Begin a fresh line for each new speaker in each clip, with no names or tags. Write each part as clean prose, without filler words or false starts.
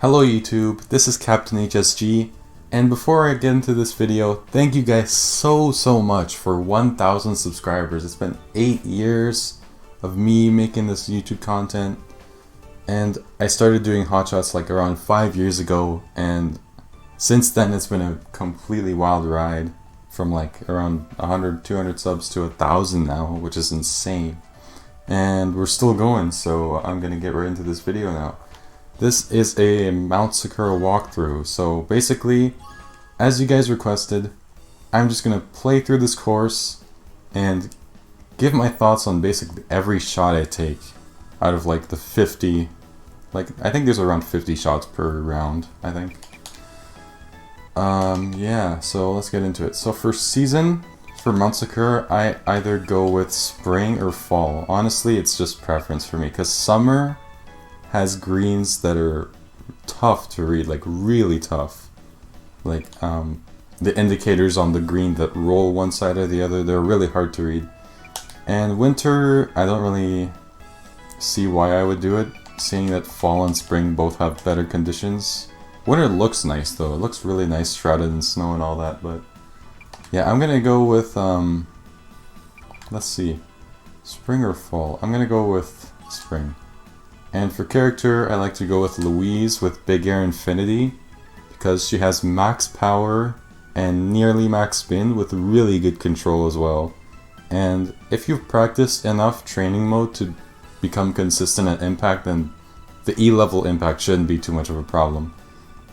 Hello YouTube, this is Captain HSG, and before I get into this video, thank you guys so much for 1,000 subscribers. It's been 8 years of me making this YouTube content, and I started doing Hot Shots like around 5 years ago, and since then it's been a completely wild ride from like around 100, 200 subs to 1,000 now, which is insane. And we're still going, so I'm gonna get right into this video now. This is a Mount Sakura walkthrough, so basically, as you guys requested, I'm just gonna play through this course and give my thoughts on basically every shot I take out of like the 50, like I think there's around 50 shots per round, I think. Yeah, so let's get into it. So for season, for Mount Sakura, I either go with spring or fall. Honestly, it's just preference for me, because summer has greens that are tough to read, like really tough. Like the indicators on the green that roll one side or the other, they're really hard to read. And winter, I don't really see why I would do it, seeing that fall and spring both have better conditions. Winter looks nice though, it looks really nice shrouded in snow and all that, but yeah, I'm gonna go with, let's see, spring or fall? I'm gonna go with spring. And for character, I like to go with Louise with Big Air Infinity, because she has max power and nearly max spin with really good control as well. And if you've practiced enough training mode to become consistent at impact, then the E level impact shouldn't be too much of a problem.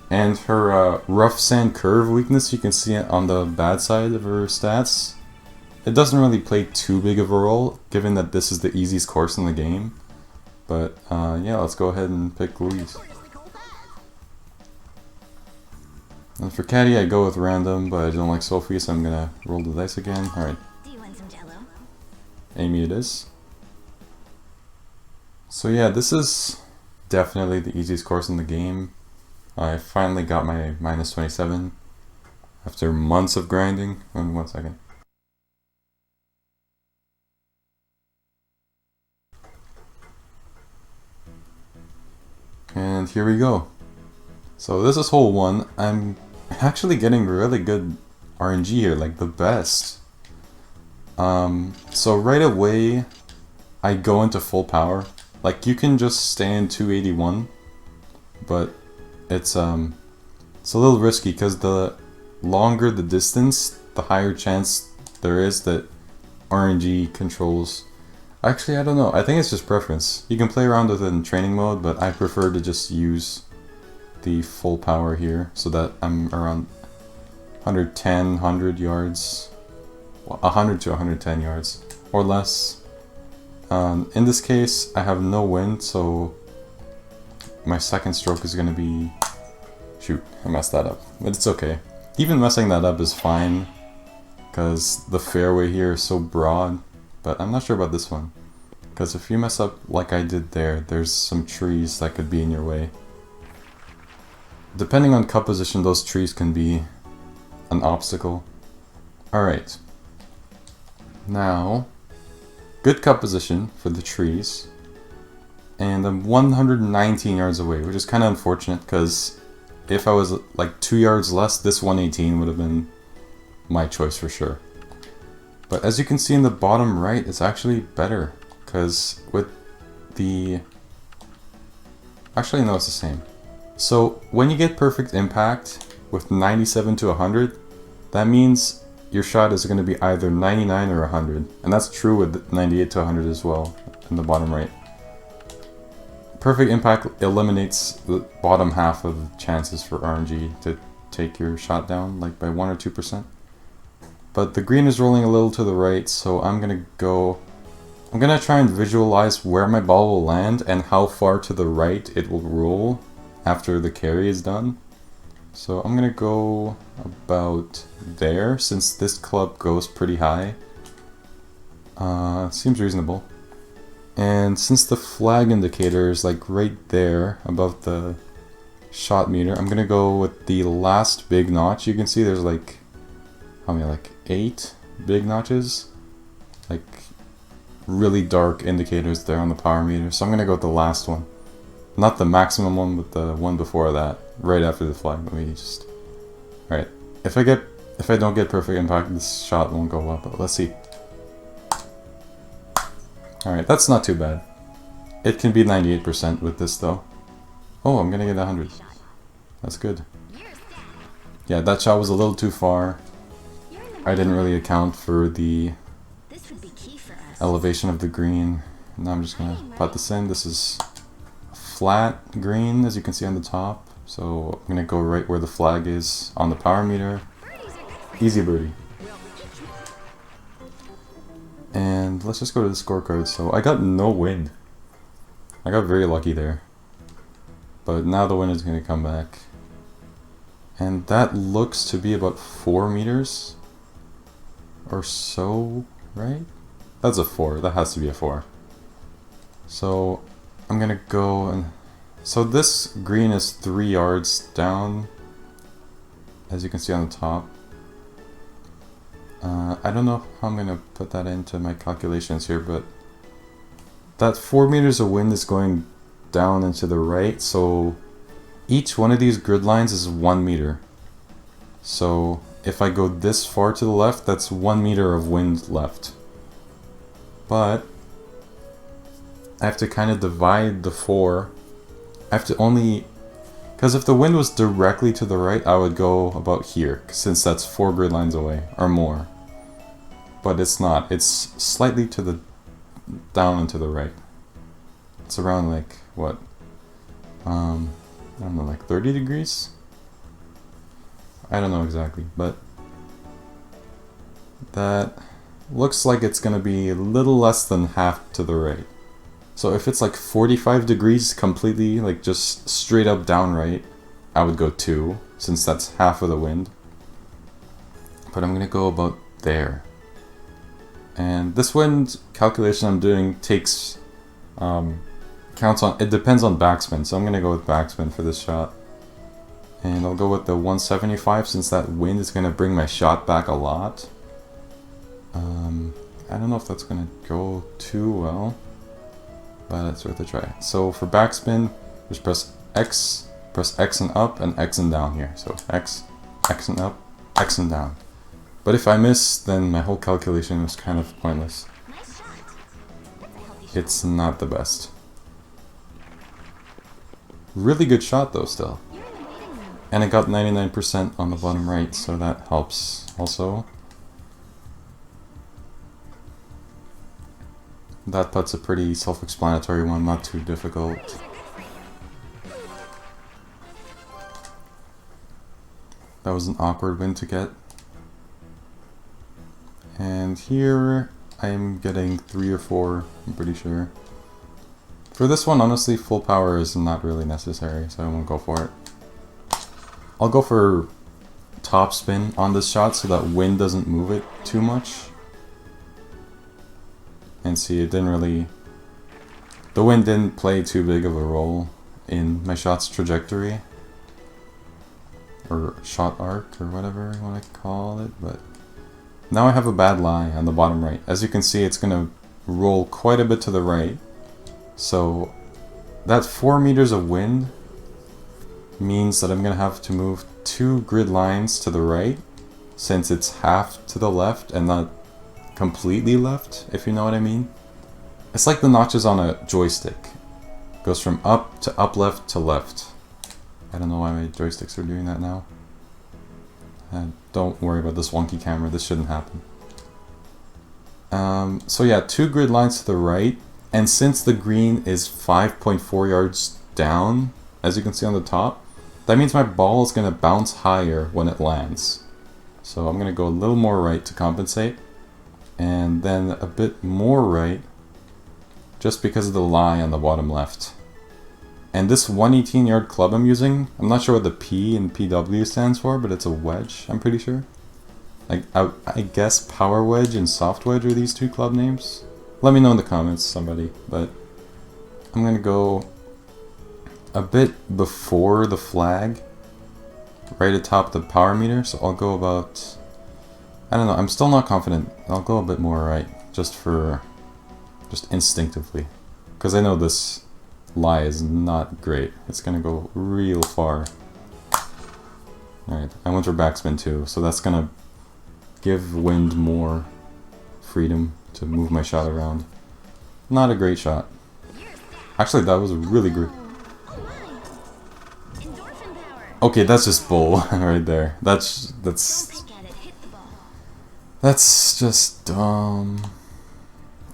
And her rough sand curve weakness, you can see it on the bad side of her stats. It doesn't really play too big of a role, given that this is the easiest course in the game. But yeah, let's go ahead and pick Louise. And for Caddy, I go with random, but I don't like Sophie, so I'm gonna roll the dice again. Alright.
Do you want some jello?
Amy it is. So yeah, this is definitely the easiest course in the game. I finally got my minus 27 after months of grinding. One second. And here we go. So this is hole 1. I'm actually getting really good RNG here, like the best. So right away, I go into full power. Like you can just stay in 281, but it's a little risky because the longer the distance, the higher chance there is that RNG controls. Actually, I don't know. I think it's just preference. You can play around with it in training mode, but I prefer to just use the full power here so that I'm around 110, 100 yards, 100 to 110 yards or less. In this case, I have no wind, so my second stroke is going to be... Shoot, I messed that up, but it's okay. Even messing that up is fine, because the fairway here is so broad. But I'm not sure about this one, because if you mess up like I did there, there's some trees that could be in your way. Depending on cup position, those trees can be an obstacle. Alright. Now, good cup position for the trees. And I'm 119 yards away, which is kind of unfortunate, because if I was like 2 yards less, this 118 would have been my choice for sure. But as you can see in the bottom right, it's actually better, because with the... Actually, no, it's the same. So when you get perfect impact with 97 to 100, that means your shot is going to be either 99 or 100. And that's true with 98 to 100 as well, in the bottom right. Perfect impact eliminates the bottom half of chances for RNG to take your shot down, like by 1 or 2%. But the green is rolling a little to the right, so I'm gonna try and visualize where my ball will land and how far to the right it will roll after the carry is done. So I'm gonna go about there, since this club goes pretty high. Seems reasonable. And since the flag indicator is like right there above the shot meter, I'm gonna go with the last big notch. You can see there's like, how many, like 8 big notches? Like really dark indicators there on the power meter. So I'm gonna go with the last one. Not the maximum one, but the one before that, right after the flag. Let me just... Alright, if I don't get perfect impact, this shot won't go up, but let's see. Alright, that's not too bad. It can be 98% with this though. Oh, I'm gonna get 100. That's good. Yeah, that shot was a little too far. I didn't really account for the elevation of the green. Now I'm just gonna put this in. This is flat green, as you can see on the top. So I'm gonna go right where the flag is on the power meter. Easy birdie. And let's just go to the scorecard. So I got no wind. I got very lucky there. But now the wind is gonna come back. And that looks to be about 4 meters or so, right? That's a 4. That has to be a 4. So I'm gonna go and... So this green is 3 yards down, as you can see on the top. I don't know how I'm gonna put that into my calculations here, but that 4 meters of wind is going down and to the right, so each one of these grid lines is 1 meter. So if I go this far to the left, that's 1 meter of wind left. But I have to kind of divide the 4. I have to only... Because if the wind was directly to the right, I would go about here, since that's 4 grid lines away, or more. But it's not. It's slightly to the... down and to the right. It's around like, what? I don't know, like 30 degrees? I don't know exactly, but... That looks like it's gonna be a little less than half to the right. So if it's like 45 degrees completely, like just straight up down right, I would go 2, since that's half of the wind. But I'm gonna go about there. And this wind calculation I'm doing takes, counts on, it depends on backspin, so I'm gonna go with backspin for this shot. And I'll go with the 175 since that wind is gonna bring my shot back a lot. I don't know if that's gonna go too well, but it's worth a try. So for backspin, just press X and up, and X and down here. So X and up, X and down. But if I miss, then my whole calculation was kind of pointless. It's not the best. Really good shot though still. And it got 99% on the bottom right, so that helps also. That putt's a pretty self-explanatory one, not too difficult. That was an awkward win to get. And here, I'm getting 3 or 4, I'm pretty sure. For this one, honestly, full power is not really necessary, so I won't go for it. I'll go for top spin on this shot so that wind doesn't move it too much. And see, it didn't really... The wind didn't play too big of a role in my shot's trajectory. Or shot arc, or whatever you want to call it, but... Now I have a bad lie on the bottom right. As you can see, it's going to roll quite a bit to the right. So, that 4 meters of wind means that I'm going to have to move 2 grid lines to the right, since it's half to the left and not completely left, if you know what I mean. It's like the notches on a joystick. It goes from up to up left to left. I don't know why my joysticks are doing that now. Don't worry about this wonky camera, this shouldn't happen. So yeah, 2 grid lines to the right, and since the green is 5.4 yards down, as you can see on the top, that means my ball is going to bounce higher when it lands. So I'm going to go a little more right to compensate. And then a bit more right, just because of the lie on the bottom left. And this 118 yard club I'm using, I'm not sure what the P in PW stands for, but it's a wedge, I'm pretty sure. Like, I guess power wedge and soft wedge are these 2 club names. Let me know in the comments, somebody, but I'm gonna go a bit before the flag, right atop the power meter, so I'll go about... I don't know, I'm still not confident. I'll go a bit more right, just instinctively. Because I know this lie is not great. It's gonna go real far. Alright, I went for backspin too, so that's gonna give wind more freedom to move my shot around. Not a great shot. Actually, that was a really great... Okay, that's just bull right there. That's just dumb.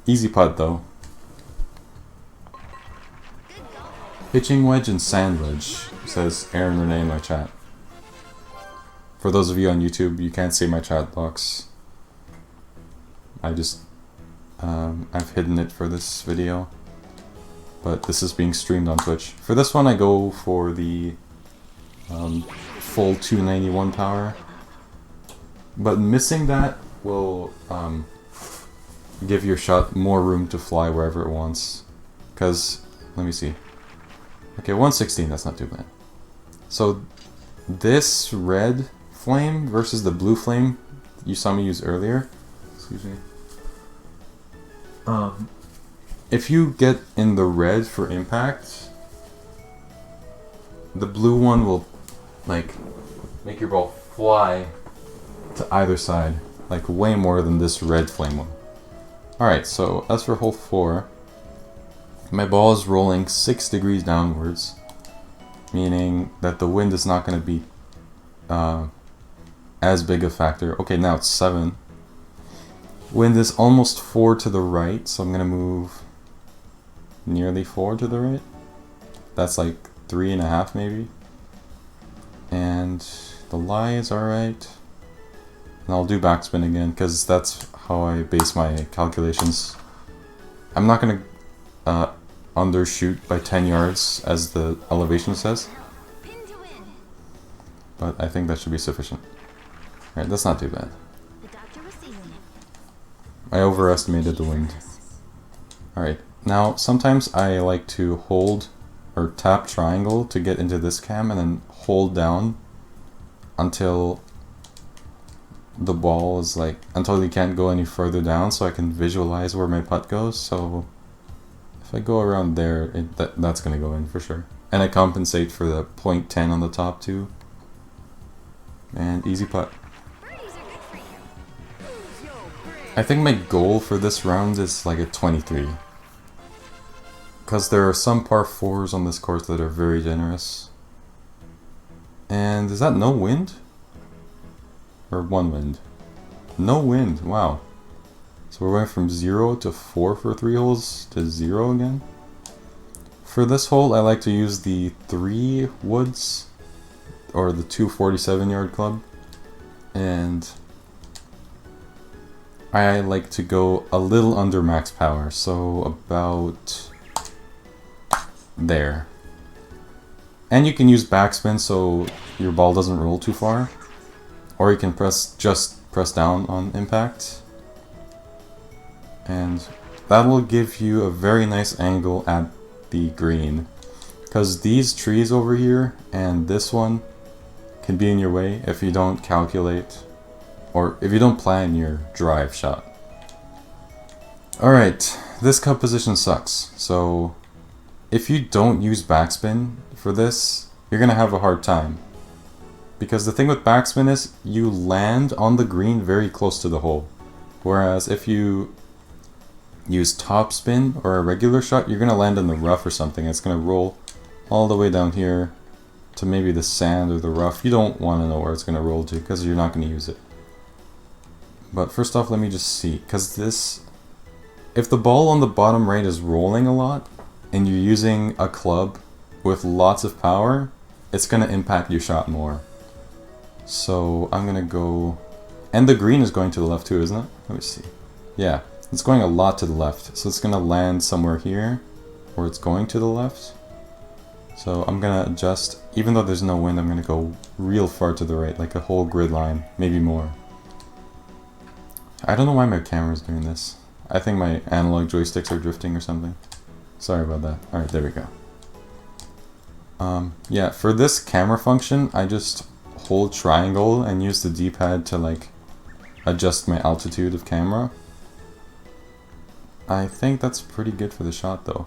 Easy putt though. Pitching wedge and sand wedge, says Aaron Renee in my chat. For those of you on YouTube, you can't see my chat box. I've hidden it for this video, but this is being streamed on Twitch. For this one, I go for the full 291 power, but missing that will give your shot more room to fly wherever it wants. Because, let me see. Okay, 116, that's not too bad. So, this red flame versus the blue flame you saw me use earlier, excuse me. If you get in the red for impact, the blue one will like make your ball fly to either side, like way more than this red flame one. Alright, so as for hole 4, my ball is rolling 6 degrees downwards, meaning that the wind is not going to be as big a factor. Okay, now it's 7. Wind is almost 4 to the right, so I'm going to move nearly 4 to the right. That's like 3.5 maybe. And the lie is alright. And I'll do backspin again, because that's how I base my calculations. I'm not going to undershoot by 10 yards, as the elevation says. But I think that should be sufficient. Alright, that's not too bad. I overestimated the wind. Alright, now sometimes I like to hold or tap triangle to get into this cam and then hold down until the ball is like, until you can't go any further down, so I can visualize where my putt goes. So if I go around there, that's gonna go in for sure. And I compensate for the 0.10 on the top too. And easy putt. I think my goal for this round is like a 23. Because there are some par 4s on this course that are very generous. And is that no wind? Or 1 wind? No wind, wow. So we're going from 0 to 4 for 3 holes to 0 again. For this hole, I like to use the 3 woods, or the 247 yard club. And I like to go a little under max power, so about there. And you can use backspin so your ball doesn't roll too far, or you can just press down on impact, and that will give you a very nice angle at the green, because these trees over here and this one can be in your way if you don't calculate, or if you don't plan your drive shot. Alright, this cup position sucks, so if you don't use backspin for this, you're gonna have a hard time. Because the thing with backspin is, you land on the green very close to the hole. Whereas if you use topspin or a regular shot, you're gonna land in the rough or something. It's gonna roll all the way down here to maybe the sand or the rough. You don't want to know where it's gonna roll to, because you're not gonna use it. But first off, let me just see, because this, if the ball on the bottom right is rolling a lot, and you're using a club with lots of power, it's gonna impact your shot more. So I'm gonna go, and the green is going to the left too, isn't it? Let me see. Yeah, it's going a lot to the left, so it's gonna land somewhere here, where it's going to the left. So I'm gonna adjust, even though there's no wind, I'm gonna go real far to the right, like a whole grid line, maybe more. I don't know why my camera's doing this. I think my analog joysticks are drifting or something. Sorry about that. Alright, there we go. Yeah, for this camera function, I just hold triangle and use the D-pad to like adjust my altitude of camera. I think that's pretty good for the shot though.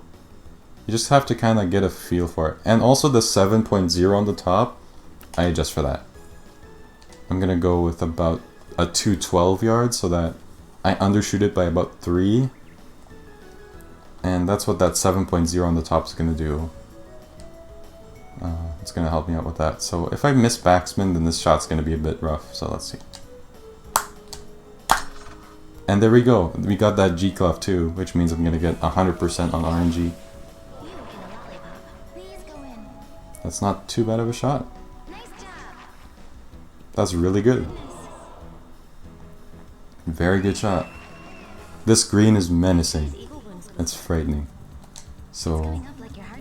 You just have to kind of get a feel for it. And also the 7.0 on the top, I adjust for that. I'm gonna go with about a 212 yards so that I undershoot it by about 3. And that's what that 7.0 on the top is gonna do. It's gonna help me out with that. So if I miss backspin, then this shot's gonna be a bit rough. So let's see. And there we go. We got that G clef too, which means I'm gonna get 100% on RNG. That's not too bad of a shot. That's really good. Very good shot. This green is menacing. It's frightening. So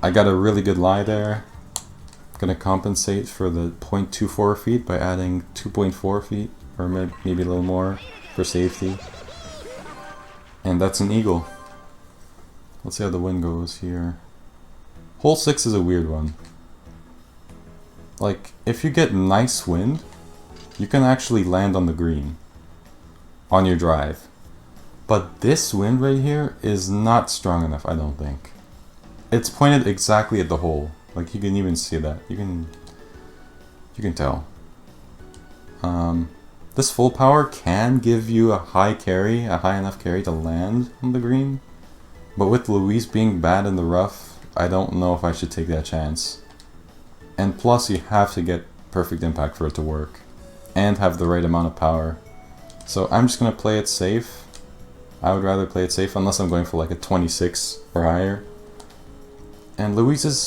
I got a really good lie there. Gonna compensate for the 0.24 feet by adding 2.4 feet or maybe a little more for safety. And that's an eagle. Let's see how the wind goes here. Hole 6 is a weird one. Like, if you get nice wind, you can actually land on the green on your drive. But this wind right here is not strong enough, I don't think. It's pointed exactly at the hole. Like, you can even see that. You can tell. This full power can give you a high enough carry to land on the green. But with Louise being bad in the rough, I don't know if I should take that chance. And plus, you have to get perfect impact for it to work. And have the right amount of power. So I'm just going to play it safe. I would rather play it safe unless I'm going for like a 26 or higher. And Louise's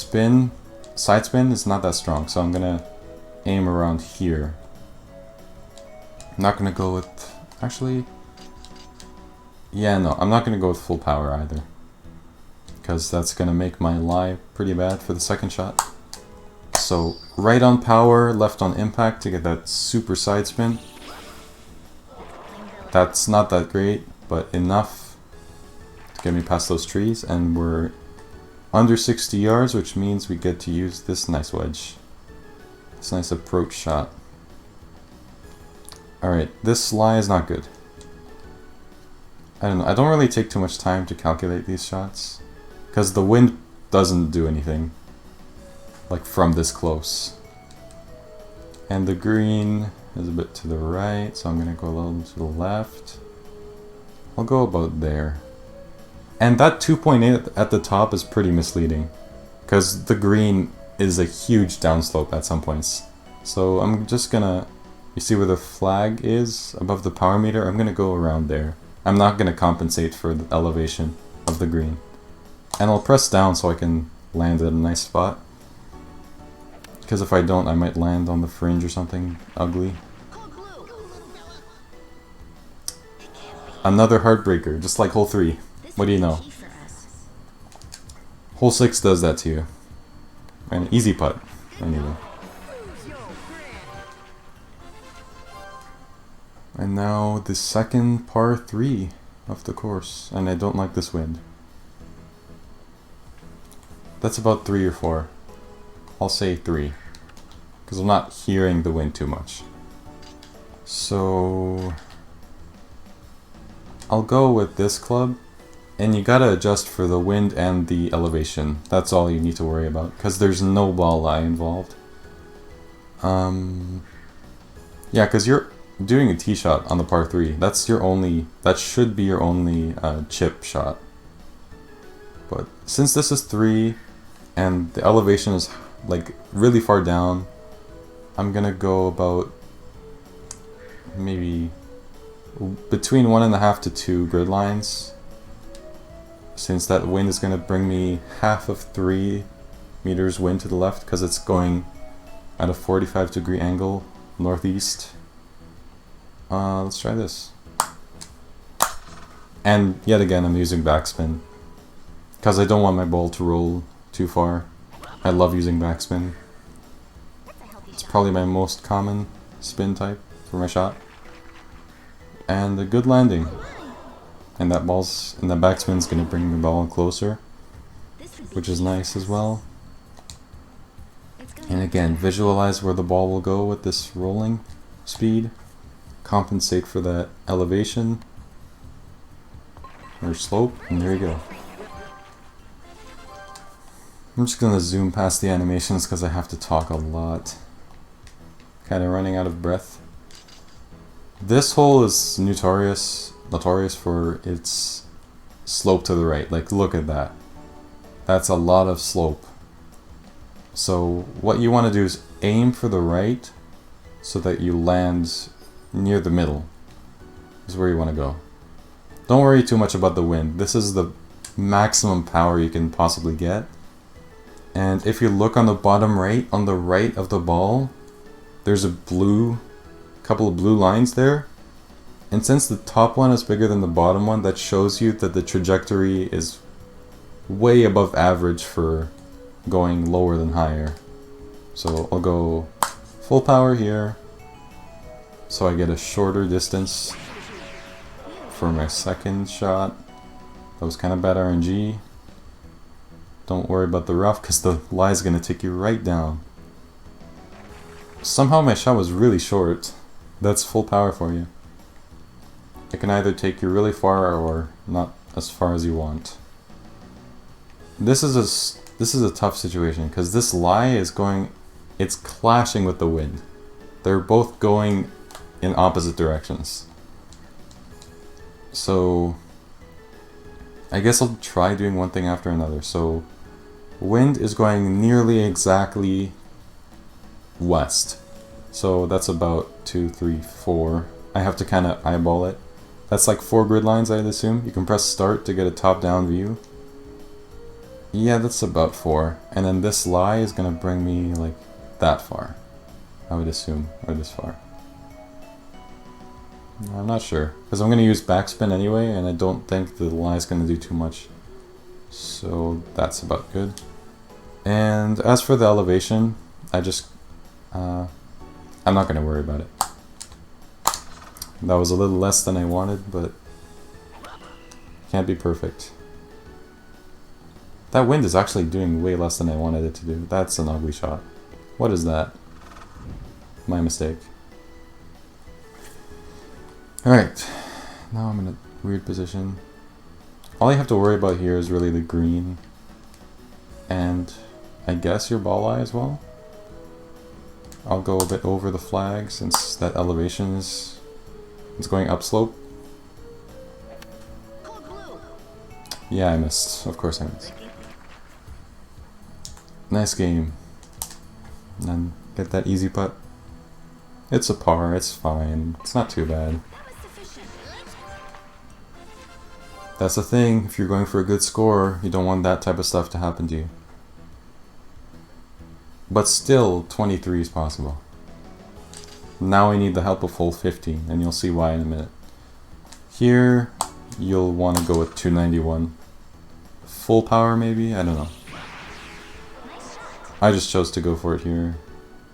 side spin is not that strong, so I'm going to aim around here. I'm not going to go with... Actually... Yeah, no, I'm not going to go with full power either. Because that's going to make my lie pretty bad for the second shot. So, right on power, left on impact to get that super side spin. That's not that great, but enough to get me past those trees. And we're under 60 yards, which means we get to use this nice wedge. This nice approach shot. Alright, this lie is not good. I don't know, I don't really take too much time to calculate these shots. Because the wind doesn't do anything. Like from this close. And the green is a bit to the right, so I'm gonna go a little to the left. I'll go about there. And that 2.8 at the top is pretty misleading. Because the green is a huge downslope at some points. So I'm just gonna... You see where the flag is above the power meter? I'm gonna go around there. I'm not gonna compensate for the elevation of the green. And I'll press down so I can land at a nice spot. Because if I don't, I might land on the fringe or something ugly. Another heartbreaker, just like hole 3. What do you know? Hole 6 does that to you. An easy putt, anyway. And now the second par 3 of the course. And I don't like this wind. That's about 3 or 4. I'll say 3. Because I'm not hearing the wind too much. So... I'll go with this club. And you gotta adjust for the wind and the elevation. That's all you need to worry about. Because there's no ball lie involved. Yeah, because you're doing a tee shot on the par 3. That's your only... That should be your only chip shot. But since this is 3... And the elevation is like really far down. I'm gonna go about maybe between 1.5 to 2 grid lines. Since that wind is gonna bring me half of 3 meters wind to the left because it's going at a 45-degree angle northeast. Let's try this. And yet again, I'm using backspin because I don't want my ball to roll too far. I love using backspin. It's probably my most common spin type for my shot. And a good landing. And that backspin's gonna bring the ball closer, which is nice as well. And again, visualize where the ball will go with this rolling speed. Compensate for that elevation or slope, and there you go. I'm just gonna zoom past the animations because I have to talk a lot. Kind of running out of breath. This hole is notorious for its slope to the right. Like, look at that. That's a lot of slope. So what you want to do is aim for the right so that you land near the middle is where you want to go. Don't worry too much about the wind. This is the maximum power you can possibly get. And if you look on the bottom right, on the right of the ball, there's a couple of blue lines there. And since the top one is bigger than the bottom one, that shows you that the trajectory is way above average for going lower than higher. So I'll go full power here, so I get a shorter distance for my second shot. That was kind of bad RNG. Don't worry about the rough, because the lie is going to take you right down. Somehow my shot was really short. That's full power for you. It can either take you really far or not as far as you want. This is a tough situation because this lie is it's clashing with the wind. They're both going in opposite directions. So I guess I'll try doing one thing after another. So wind is going nearly exactly west. So that's about 2, 3, 4. I have to kind of eyeball it. That's like 4 grid lines, I'd assume. You can press start to get a top-down view. Yeah, that's about 4. And then this lie is going to bring me like that far, I would assume, or this far. I'm not sure, because I'm going to use backspin anyway, and I don't think the lie is going to do too much. So that's about good. And as for the elevation, I'm not going to worry about it. That was a little less than I wanted, but can't be perfect. That wind is actually doing way less than I wanted it to do. That's an ugly shot. What is that? My mistake. Alright, now I'm in a weird position. All you have to worry about here is really the green, and I guess your ball lie as well. I'll go a bit over the flag since that elevation is going upslope. Yeah, I missed. Of course I missed. Nice game. And then get that easy putt. It's a par, it's fine. It's not too bad. That's the thing, if you're going for a good score, you don't want that type of stuff to happen to you. But still, 23 is possible. Now I need the help of hole 15, and you'll see why in a minute. Here, you'll want to go with 291. Full power maybe? I don't know. I just chose to go for it here.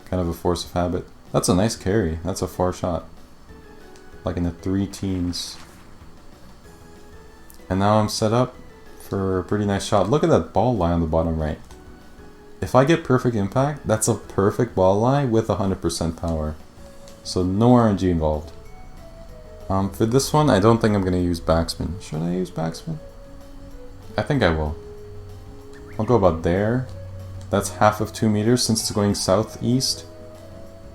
Kind of a force of habit. That's a nice carry. That's a far shot. Like in the 3 teens. And now I'm set up for a pretty nice shot. Look at that ball lie on the bottom right. If I get perfect impact, that's a perfect ball lie with 100% power. So no RNG involved. For this one, I don't think I'm going to use backspin. Should I use backspin? I think I will. I'll go about there. That's half of 2 meters since it's going southeast.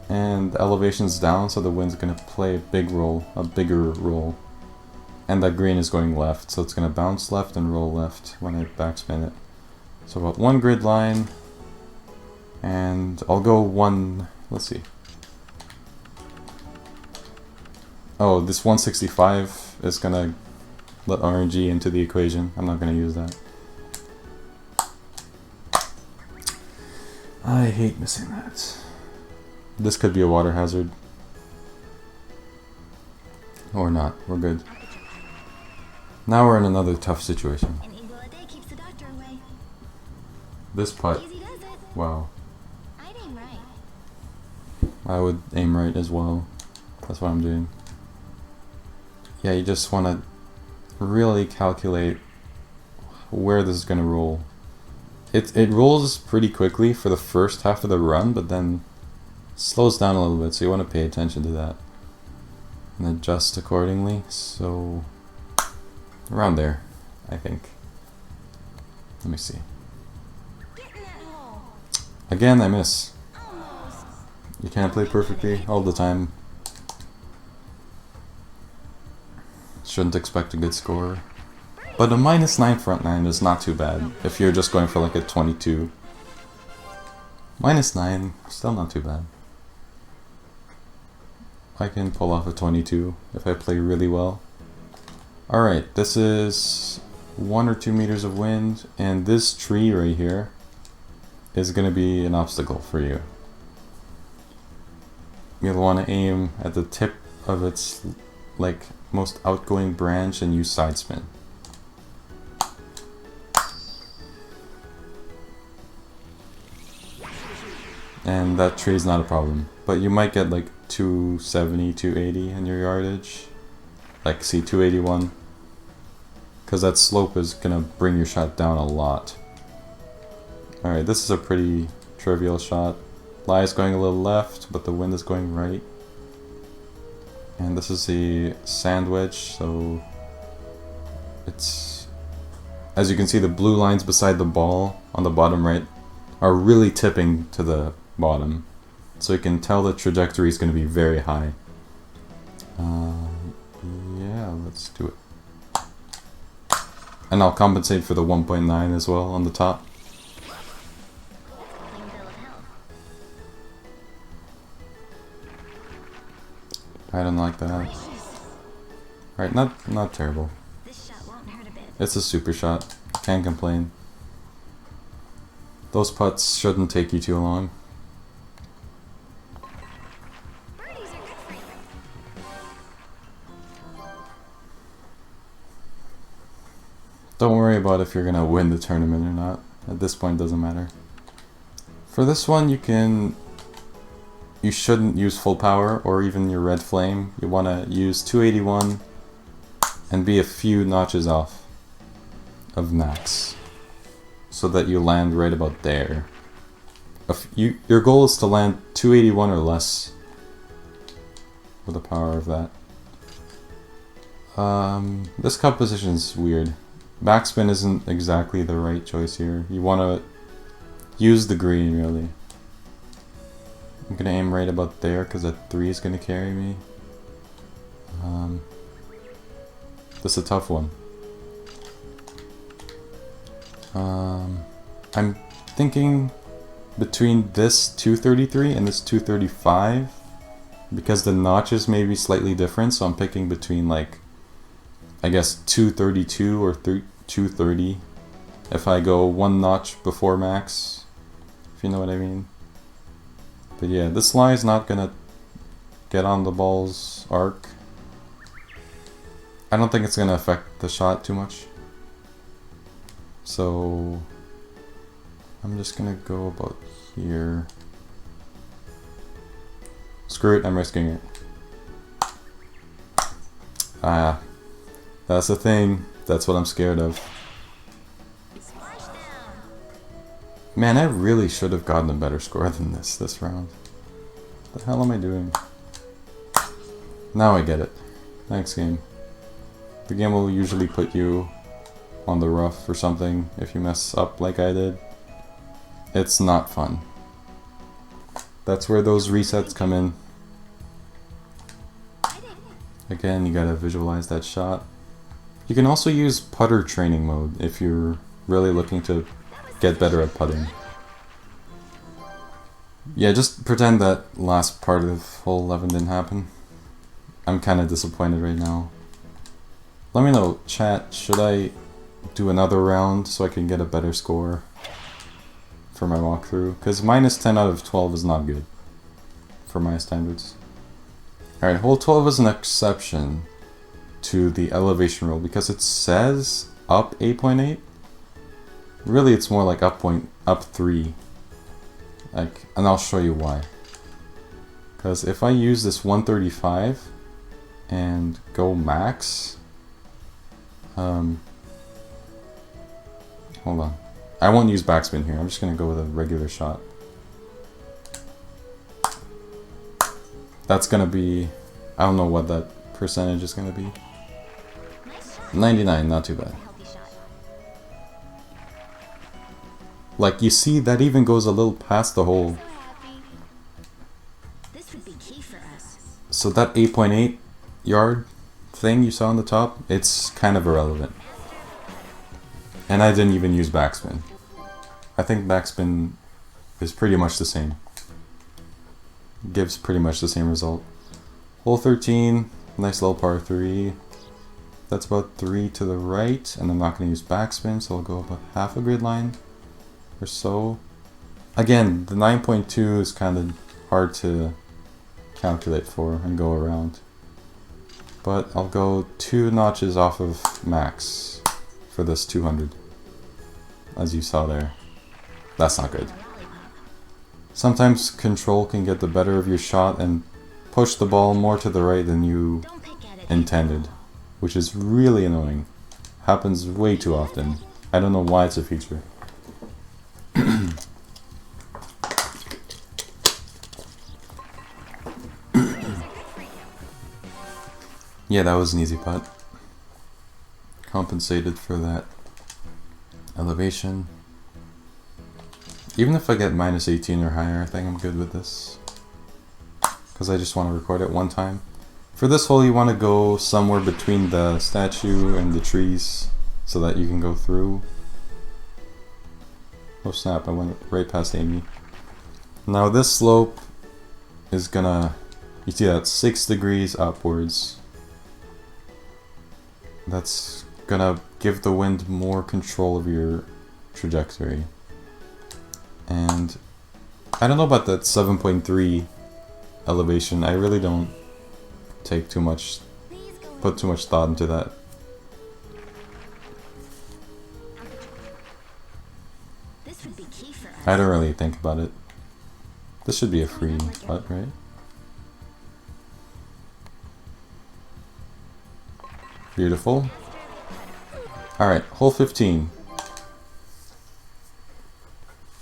And the elevation's down, so the wind's going to play a bigger roll. And that green is going left, so it's going to bounce left and roll left when I backspin it. So about 1 grid line. And I'll go 1, let's see. Oh, this 165 is gonna let RNG into the equation. I'm not gonna use that. I hate missing that. This could be a water hazard. Or not, we're good. Now we're in another tough situation. This putt, wow. I would aim right as well. That's what I'm doing. Yeah, you just want to really calculate where this is going to roll. It rolls pretty quickly for the first half of the run, but then slows down a little bit, so you want to pay attention to that. And adjust accordingly, so around there, I think. Let me see. Again, I miss. You can't play perfectly all the time. Shouldn't expect a good score. But a -9 front nine is not too bad if you're just going for like a 22. -9, still not too bad. I can pull off a 22 if I play really well. Alright, this is 1 or 2 meters of wind, and this tree right here is going to be an obstacle for you. You'll want to aim at the tip of its like most outgoing branch and use side spin. And that tree is not a problem, but you might get like 270, 280 in your yardage. Like see 281, because that slope is gonna bring your shot down a lot. Alright, this is a pretty trivial shot. Lie is going a little left, but the wind is going right. And this is the sand wedge, so it's, as you can see, the blue lines beside the ball on the bottom right are really tipping to the bottom, so you can tell the trajectory is going to be very high. Yeah, let's do it. And I'll compensate for the 1.9 as well on the top. I don't like that. Alright, not terrible. It's a super shot. Can't complain. Those putts shouldn't take you too long. Don't worry about if you're gonna win the tournament or not. At this point, it doesn't matter. For this one, you shouldn't use full power or even your red flame. You want to use 281 and be a few notches off of max, so that you land right about there. Your goal is to land 281 or less with the power of that. This composition is weird. Backspin isn't exactly the right choice here. You want to use the green, really. I'm gonna aim right about there because that 3 is gonna carry me. This is a tough one. I'm thinking between this 233 and this 235, because the notches may be slightly different, so I'm picking between like, I guess 232 or 230 if I go one notch before max, if you know what I mean. But yeah, this lie is not gonna get on the ball's arc. I don't think it's gonna affect the shot too much. So I'm just gonna go about here. Screw it, I'm risking it. That's the thing. That's what I'm scared of. Man, I really should have gotten a better score than this round. What the hell am I doing? Now I get it. Thanks, game. The game will usually put you on the rough or something if you mess up like I did. It's not fun. That's where those resets come in. Again, you gotta visualize that shot. You can also use putter training mode if you're really looking to get better at putting. Yeah, just pretend that last part of hole 11 didn't happen. I'm kind of disappointed right now. Let me know, chat, should I do another round so I can get a better score for my walkthrough? Because minus 10 out of 12 is not good for my standards. Alright, hole 12 is an exception to the elevation rule because it says up 8.8. Really, it's more like up 3. Like, and I'll show you why. Because if I use this 135 and go max, hold on. I won't use backspin here. I'm just gonna go with a regular shot. That's gonna be, I don't know what that percentage is gonna be. 99, not too bad. Like, you see, that even goes a little past the hole. So that 8.8 yard thing you saw on the top, it's kind of irrelevant. And I didn't even use backspin. I think backspin is pretty much the same. Gives pretty much the same result. Hole 13, nice little par 3. That's about 3 to the right, and I'm not going to use backspin, so I'll go about half a grid line or so. Again, the 9.2 is kind of hard to calculate for and go around. But I'll go 2 notches off of max for this 200. As you saw there. That's not good. Sometimes control can get the better of your shot and push the ball more to the right than you intended, which is really annoying. Happens way too often. I don't know why it's a feature. Yeah, that was an easy putt. Compensated for that elevation. Even if I get minus 18 or higher, I think I'm good with this. Because I just want to record it one time. For this hole, you want to go somewhere between the statue and the trees so that you can go through. Oh snap, I went right past Amy. Now this slope is gonna, you see that 6 degrees upwards. That's gonna give the wind more control of your trajectory. And I don't know about that 7.3 elevation. I really don't take too much, put too much thought into that. I don't really think about it. This should be a free putt, right? Beautiful. Alright, hole 15.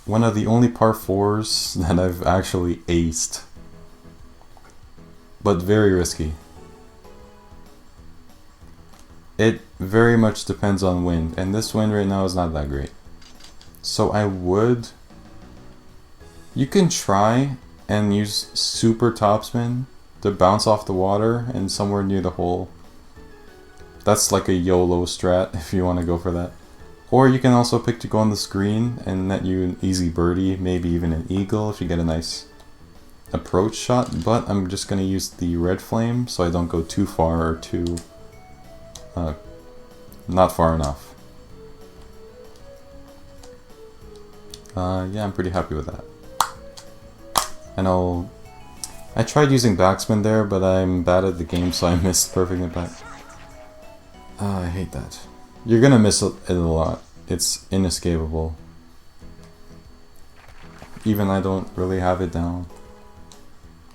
One of the only par 4s that I've actually aced. But very risky. It very much depends on wind, and this wind right now is not that great. So I would... You can try and use super topspin to bounce off the water and somewhere near the hole. That's like a YOLO strat if you want to go for that. Or you can also pick to go on the screen and net you an easy birdie, maybe even an eagle if you get a nice approach shot. But I'm just going to use the red flame so I don't go too far or too... not far enough. Yeah, I'm pretty happy with that. And I tried using backspin there, but I'm bad at the game, so I missed perfect impact. I hate that. You're gonna miss it a lot. It's inescapable. Even I don't really have it down,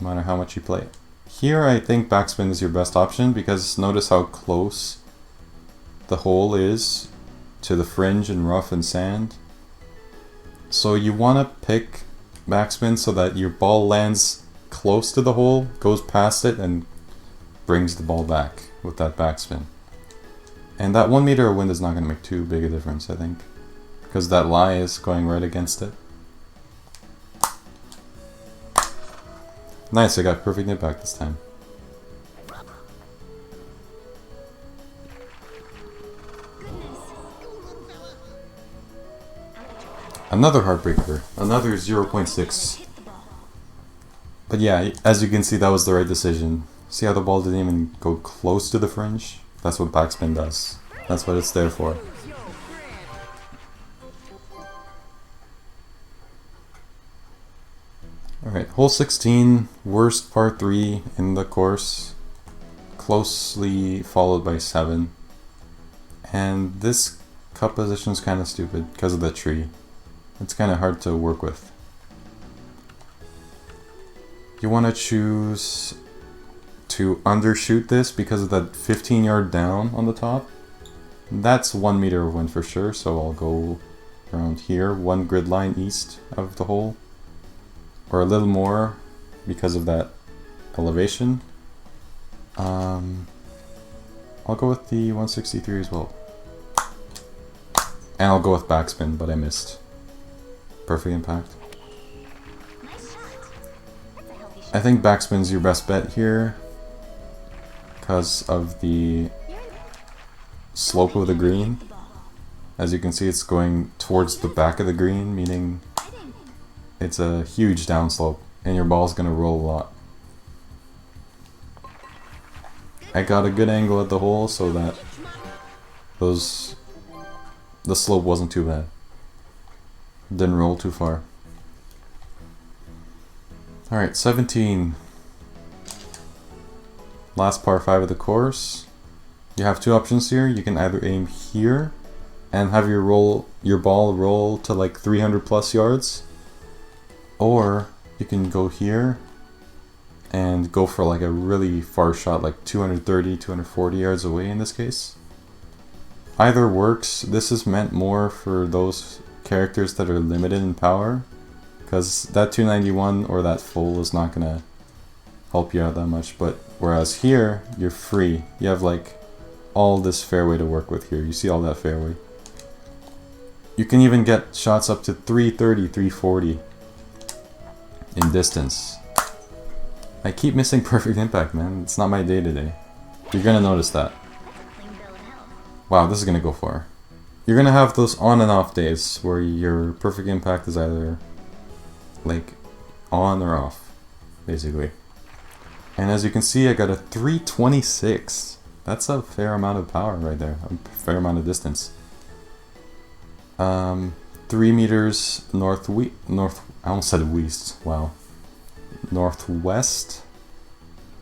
no matter how much you play it. Here I think backspin is your best option because notice how close the hole is to the fringe and rough and sand. So you want to pick backspin so that your ball lands close to the hole, goes past it, and brings the ball back with that backspin. And that 1 meter of wind is not going to make too big a difference, I think, because that lie is going right against it. Nice, I got perfect impact this time. Another heartbreaker, another 0.6. But yeah, as you can see, that was the right decision. See how the ball didn't even go close to the fringe? That's what backspin does. That's what it's there for. Alright, hole 16, worst par 3 in the course. Closely followed by 7. And this cup position is kind of stupid because of the tree. It's kind of hard to work with. You want to choose to undershoot this because of that 15 yard down on the top. That's 1 meter of wind for sure, so I'll go around here, 1 grid line east of the hole. Or a little more because of that elevation. I'll go with the 163 as well. And I'll go with backspin, but I missed. perfect impact. I think backspin's your best bet here because of the slope of the green. As you can see, it's going towards the back of the green, meaning it's a huge downslope and your ball's gonna roll a lot. I got a good angle at the hole so that the slope wasn't too bad. Didn't roll too far. Alright, 17. Last par 5 of the course. You have two options here. You can either aim here and have your ball roll to like 300 plus yards, or you can go here and go for like a really far shot, like 230, 240 yards away in this case. Either works. This is meant more for those characters that are limited in power, because that 291 or that full is not gonna help you out that much. But whereas here, you're free. You have like all this fairway to work with here. You see all that fairway. You can even get shots up to 330, 340 in distance. I keep missing perfect impact, man. It's not my day today. You're gonna notice that. Wow, this is gonna go far. You're gonna have those on and off days where your perfect impact is either like on or off, basically. And as you can see, I got a 326. That's a fair amount of power right there, a fair amount of distance. 3 meters north, I almost said west, wow. Northwest.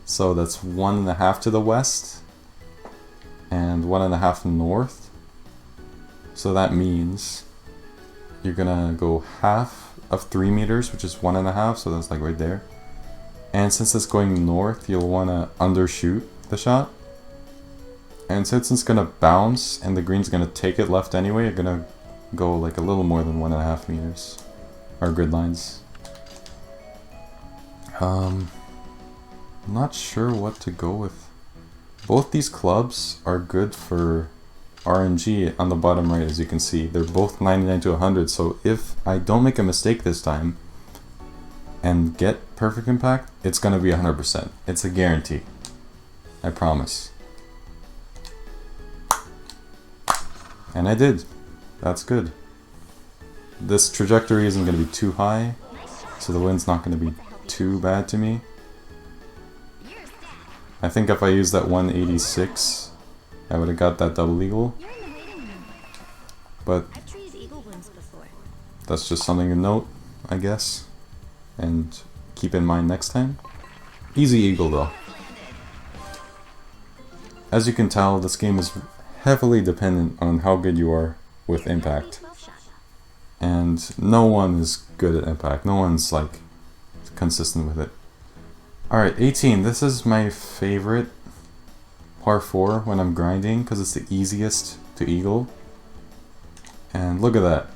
So that's 1.5 to the west and 1.5 north. So that means you're gonna go half of 3 meters, which is 1.5, so that's like right there. And since it's going north, you'll wanna undershoot the shot. And since it's gonna bounce and the green's gonna take it left anyway, you're gonna go like a little more than 1.5 meters, or grid lines. I'm not sure what to go with. Both these clubs are good for RNG on the bottom right, as you can see. They're both 99 to 100, so if I don't make a mistake this time and get perfect impact, it's gonna be 100%. It's a guarantee. I promise. And I did. That's good. This trajectory isn't gonna be too high, so the wind's not gonna be too bad to me. I think if I used that 186, I would have got that double eagle. But that's just something to note, I guess, and keep in mind next time. Easy eagle though. As you can tell, this game is heavily dependent on how good you are with impact. And no one is good at impact. No one's like consistent with it. Alright, 18. This is my favorite par 4 when I'm grinding because it's the easiest to eagle. And look at that.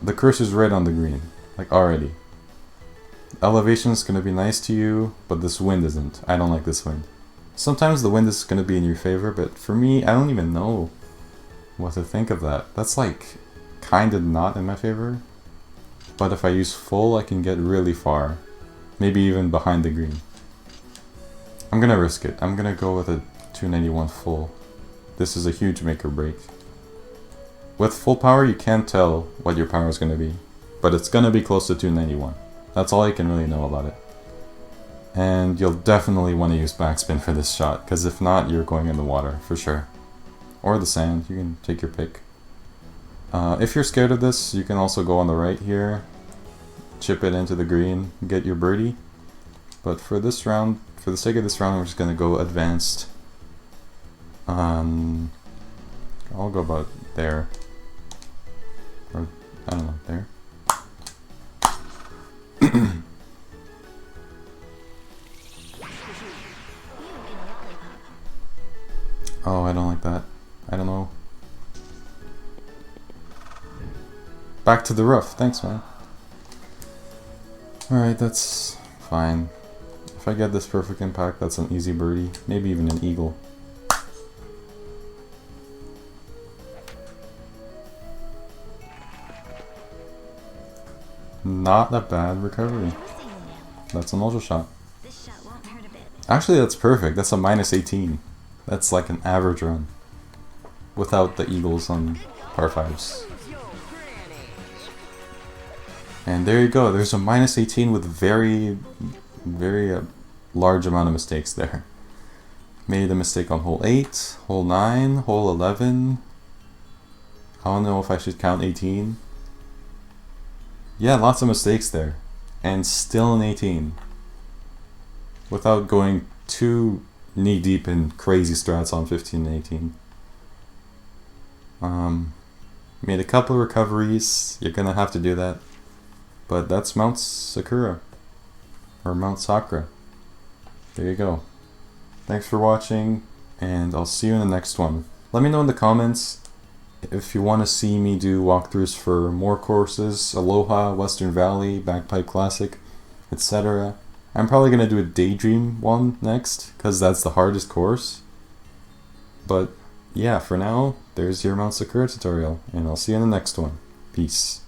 The cursor's right on the green, like already. Elevation is going to be nice to you, but this wind isn't. I don't like this wind. Sometimes the wind is going to be in your favor, but for me, I don't even know what to think of that. That's like kind of not in my favor. But if I use full, I can get really far. Maybe even behind the green. I'm gonna risk it. I'm gonna go with a 291 full. This is a huge make or break. With full power, you can't tell what your power is gonna be. But it's gonna be close to 291. That's all you can really know about it. And you'll definitely want to use backspin for this shot, because if not, you're going in the water, for sure. Or the sand, you can take your pick. If you're scared of this, you can also go on the right here, chip it into the green, get your birdie. But for this round, for the sake of this round, we're just going to go advanced. I'll go about there. Or, I don't know, there. Oh, I don't like that. I don't know. Back to the rough. Thanks, man. Alright, that's fine. If I get this perfect impact, that's an easy birdie. Maybe even an eagle. Not a bad recovery. That's an ultra shot. Actually, that's perfect. That's a -18. That's like an average run. Without the eagles on par 5s. And there you go. There's a -18 with very large amount of mistakes there. Made a mistake on hole 8, hole 9, hole 11. I don't know if I should count 18. Yeah, lots of mistakes there. And still an 18. Without going too knee deep in crazy strats on 15 and 18. Made a couple recoveries. You're gonna have to do that. But that's Mount Sakura. Or Mount Sakura. There you go. Thanks for watching, and I'll see you in the next one. Let me know in the comments if you want to see me do walkthroughs for more courses, Aloha, Western Valley, Bagpipe Classic, etc. I'm probably going to do a Daydream one next, because that's the hardest course. But yeah, for now, there's your Mount Sakura tutorial, and I'll see you in the next one. Peace.